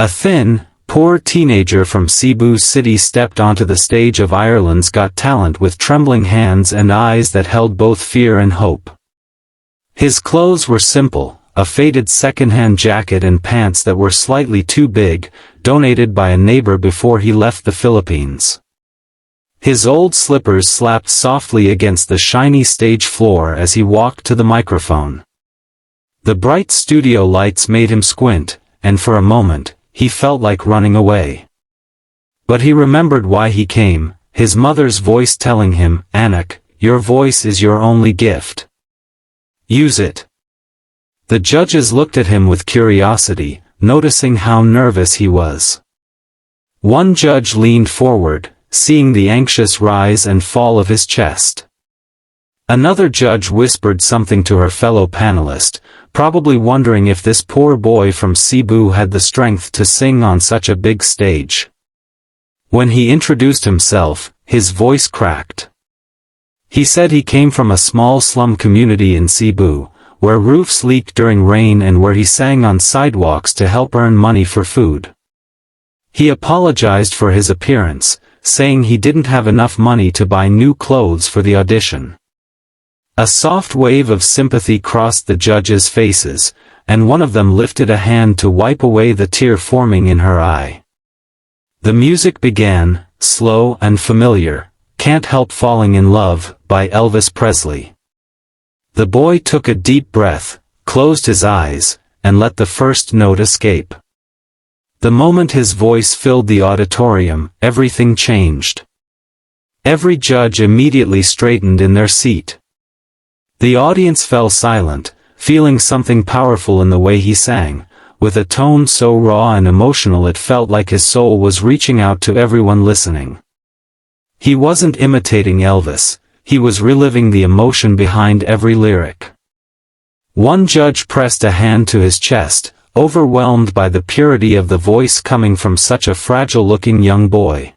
A thin, poor teenager from Cebu City stepped onto the stage of Ireland's Got Talent with trembling hands and eyes that held both fear and hope. His clothes were simple, a faded second-hand jacket and pants that were slightly too big, donated by a neighbor before he left the Philippines. His old slippers slapped softly against the shiny stage floor as he walked to the microphone. The bright studio lights made him squint, and for a moment, he felt like running away. But he remembered why he came, his mother's voice telling him, "Anak, your voice is your only gift. Use it." The judges looked at him with curiosity, noticing how nervous he was. One judge leaned forward, seeing the anxious rise and fall of his chest. Another judge whispered something to her fellow panelist, probably wondering if this poor boy from Cebu had the strength to sing on such a big stage. When he introduced himself, his voice cracked. He said he came from a small slum community in Cebu, where roofs leaked during rain and where he sang on sidewalks to help earn money for food. He apologized for his appearance, saying he didn't have enough money to buy new clothes for the audition. A soft wave of sympathy crossed the judges' faces, and one of them lifted a hand to wipe away the tear forming in her eye. The music began, slow and familiar, "Can't Help Falling in Love," by Elvis Presley. The boy took a deep breath, closed his eyes, and let the first note escape. The moment his voice filled the auditorium, everything changed. Every judge immediately straightened in their seat. The audience fell silent, feeling something powerful in the way he sang, with a tone so raw and emotional it felt like his soul was reaching out to everyone listening. He wasn't imitating Elvis, he was reliving the emotion behind every lyric. One judge pressed a hand to his chest, overwhelmed by the purity of the voice coming from such a fragile-looking young boy.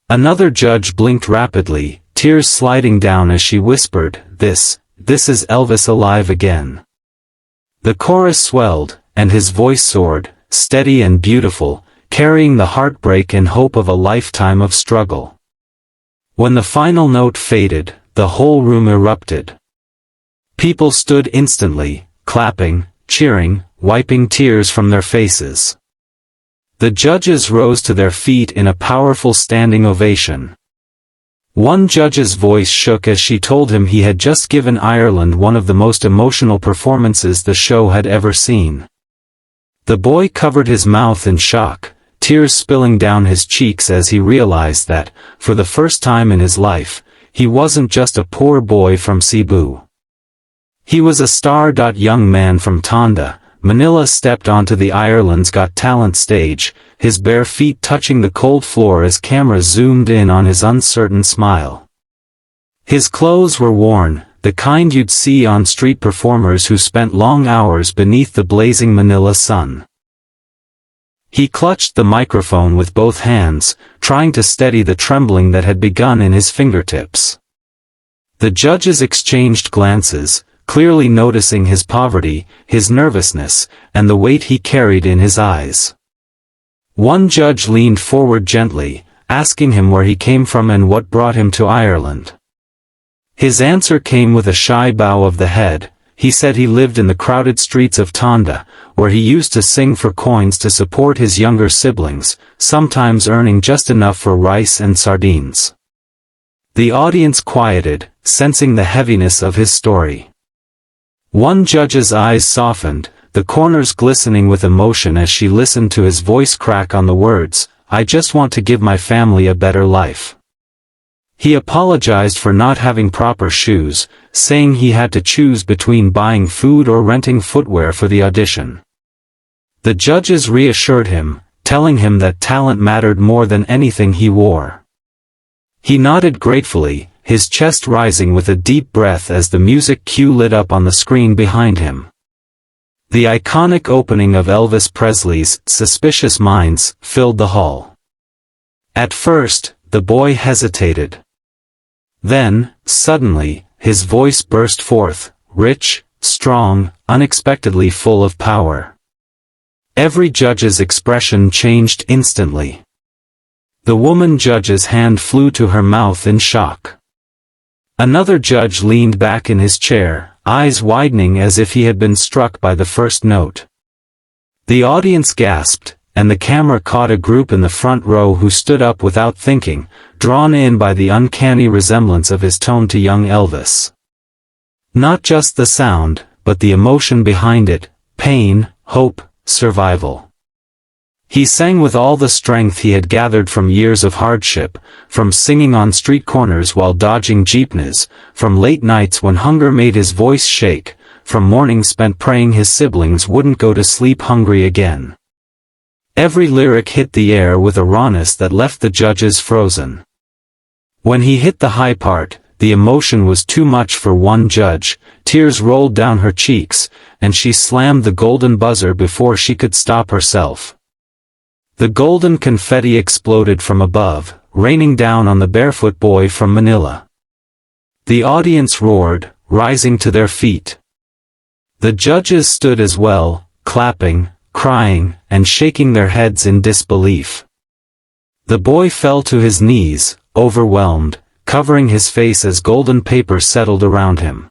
Another judge blinked rapidly, tears sliding down as she whispered, This is Elvis alive again." The chorus swelled, and his voice soared, steady and beautiful, carrying the heartbreak and hope of a lifetime of struggle. When the final note faded, the whole room erupted. People stood instantly, clapping, cheering, wiping tears from their faces. The judges rose to their feet in a powerful standing ovation. One judge's voice shook as she told him he had just given Ireland one of the most emotional performances the show had ever seen. The boy covered his mouth in shock, tears spilling down his cheeks as he realized that, for the first time in his life, he wasn't just a poor boy from Cebu. He was a star. Young man from Tonda, Manila stepped onto the Ireland's Got Talent stage, his bare feet touching the cold floor as cameras zoomed in on his uncertain smile. His clothes were worn, the kind you'd see on street performers who spent long hours beneath the blazing Manila sun. He clutched the microphone with both hands, trying to steady the trembling that had begun in his fingertips. The judges exchanged glances, clearly noticing his poverty, his nervousness, and the weight he carried in his eyes. One judge leaned forward gently, asking him where he came from and what brought him to Ireland. His answer came with a shy bow of the head. He said he lived in the crowded streets of Tonda, where he used to sing for coins to support his younger siblings, sometimes earning just enough for rice and sardines. The audience quieted, sensing the heaviness of his story. One judge's eyes softened, the corners glistening with emotion as she listened to his voice crack on the words, "I just want to give my family a better life." He apologized for not having proper shoes, saying he had to choose between buying food or renting footwear for the audition. The judges reassured him, telling him that talent mattered more than anything he wore. He nodded gratefully, his chest rising with a deep breath as the music cue lit up on the screen behind him. The iconic opening of Elvis Presley's "Suspicious Minds" filled the hall. At first, the boy hesitated. Then, suddenly, his voice burst forth, rich, strong, unexpectedly full of power. Every judge's expression changed instantly. The woman judge's hand flew to her mouth in shock. Another judge leaned back in his chair, eyes widening as if he had been struck by the first note. The audience gasped, and the camera caught a group in the front row who stood up without thinking, drawn in by the uncanny resemblance of his tone to young Elvis. Not just the sound, but the emotion behind it, pain, hope, survival. He sang with all the strength he had gathered from years of hardship, from singing on street corners while dodging jeepneys, from late nights when hunger made his voice shake, from mornings spent praying his siblings wouldn't go to sleep hungry again. Every lyric hit the air with a rawness that left the judges frozen. When he hit the high part, the emotion was too much for one judge, tears rolled down her cheeks, and she slammed the golden buzzer before she could stop herself. The golden confetti exploded from above, raining down on the barefoot boy from Manila. The audience roared, rising to their feet. The judges stood as well, clapping, crying, and shaking their heads in disbelief. The boy fell to his knees, overwhelmed, covering his face as golden paper settled around him.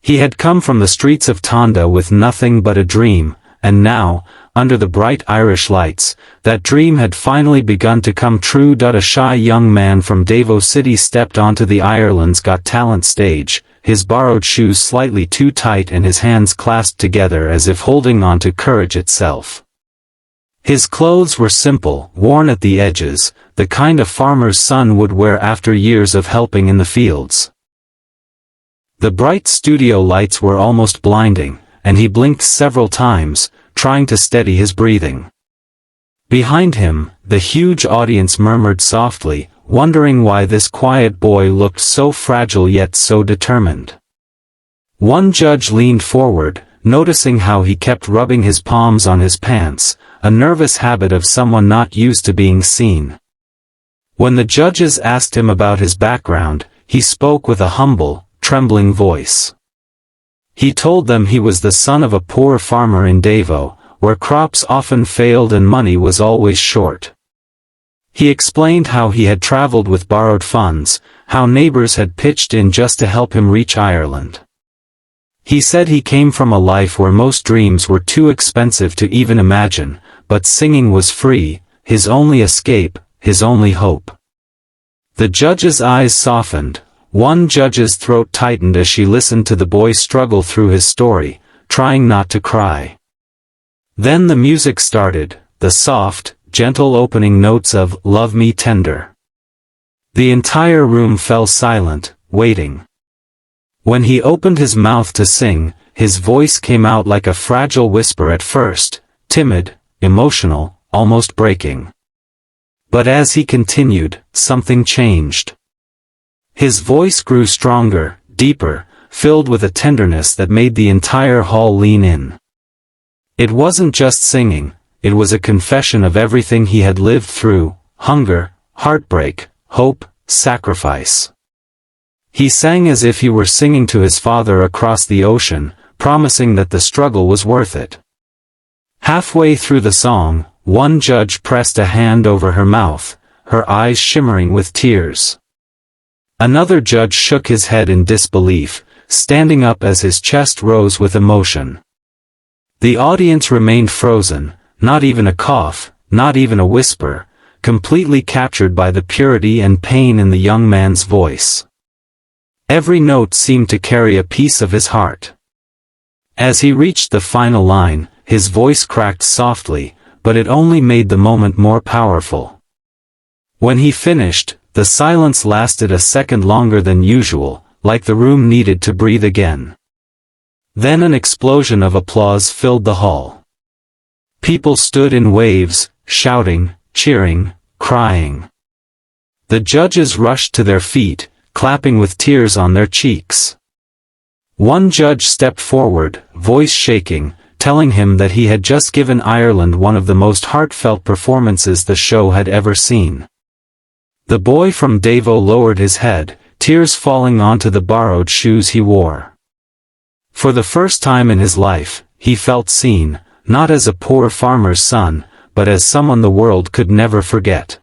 He had come from the streets of Tonda with nothing but a dream, and now, under the bright Irish lights, that dream had finally begun to come true. A shy young man from Davao City stepped onto the Ireland's Got Talent stage, his borrowed shoes slightly too tight and his hands clasped together as if holding on to courage itself. His clothes were simple, worn at the edges, the kind a farmer's son would wear after years of helping in the fields. The bright studio lights were almost blinding, and he blinked several times, trying to steady his breathing. Behind him, the huge audience murmured softly, wondering why this quiet boy looked so fragile yet so determined. One judge leaned forward, noticing how he kept rubbing his palms on his pants, a nervous habit of someone not used to being seen. When the judges asked him about his background, he spoke with a humble, trembling voice. He told them he was the son of a poor farmer in Davao, where crops often failed and money was always short. He explained how he had traveled with borrowed funds, how neighbors had pitched in just to help him reach Ireland. He said he came from a life where most dreams were too expensive to even imagine, but singing was free, his only escape, his only hope. The judge's eyes softened. One judge's throat tightened as she listened to the boy struggle through his story, trying not to cry. Then the music started, the soft, gentle opening notes of "Love Me Tender." The entire room fell silent, waiting. When he opened his mouth to sing, his voice came out like a fragile whisper at first, timid, emotional, almost breaking. But as he continued, something changed. His voice grew stronger, deeper, filled with a tenderness that made the entire hall lean in. It wasn't just singing, it was a confession of everything he had lived through: hunger, heartbreak, hope, sacrifice. He sang as if he were singing to his father across the ocean, promising that the struggle was worth it. Halfway through the song, one judge pressed a hand over her mouth, her eyes shimmering with tears. Another judge shook his head in disbelief, standing up as his chest rose with emotion. The audience remained frozen, not even a cough, not even a whisper, completely captured by the purity and pain in the young man's voice. Every note seemed to carry a piece of his heart. As he reached the final line, his voice cracked softly, but it only made the moment more powerful. When he finished, the silence lasted a second longer than usual, like the room needed to breathe again. Then an explosion of applause filled the hall. People stood in waves, shouting, cheering, crying. The judges rushed to their feet, clapping with tears on their cheeks. One judge stepped forward, voice shaking, telling him that he had just given Ireland one of the most heartfelt performances the show had ever seen. The boy from Davao lowered his head, tears falling onto the borrowed shoes he wore. For the first time in his life, he felt seen, not as a poor farmer's son, but as someone the world could never forget.